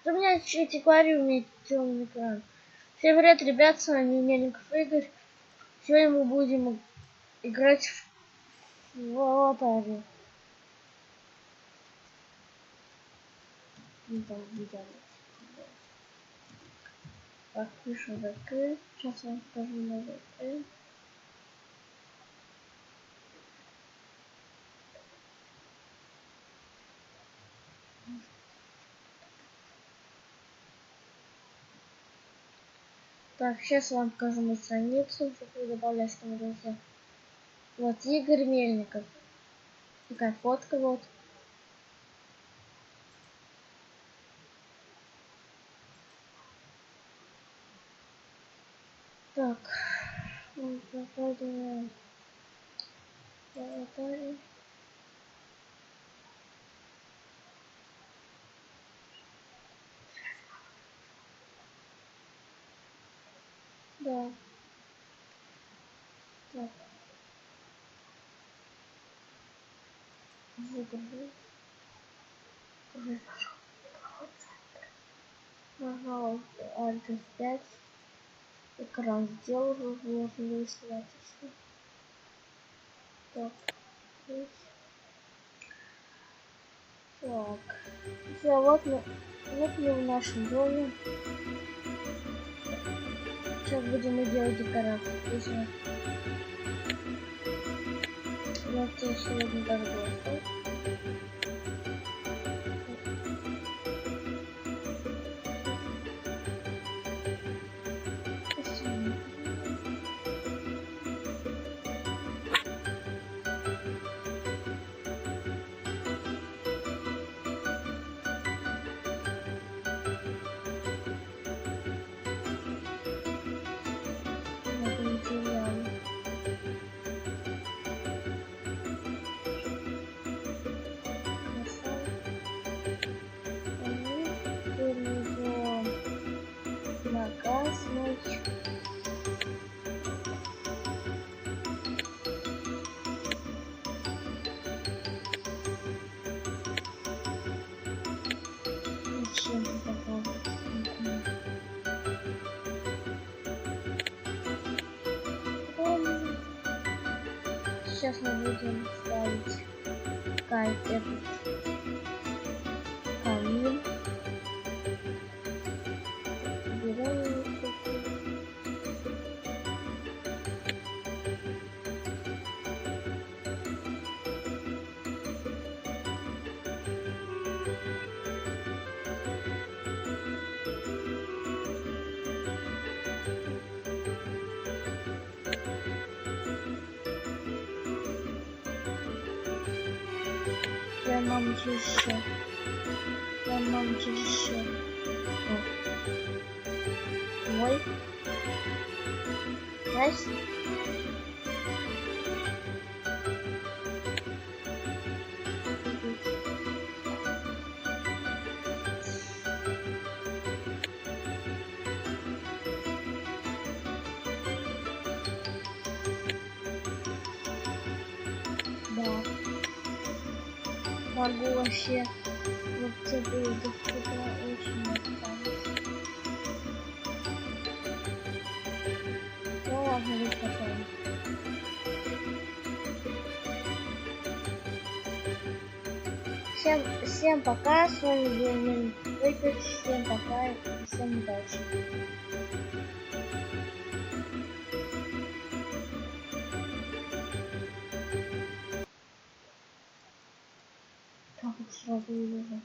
У меня эти говорю, у меня темный экран. Всем привет, ребят, с вами Мельников Игорь. Сегодня мы будем играть в аватаре. Так, пишу закрыть. Сейчас вам скажу на закрыть. Так, сейчас вам покажу мою страницу, чтобы добавлять там друзья. Вот Игорь Мельников. Такая фотка вот. Так, вот заходим в аватаре. Да. Так. Загрузить. Нажал Alt F5. Экран сделал, уже должен рисовать все. Так, здесь. Так. Все, вот мы в нашем доме. Сейчас будем делать декорации. Здесь вот сегодня так было. Сейчас мы будем ставить этот камин. Берем его. Мам, еще. Мам, еще. Мой. Раз. Да. Могу вообще вот тебе очень нравится. Ну ладно, ведь потом. Всем пока, с вами был Мельников Игорь. Всем пока и всем удачи. Так, сразу увижу.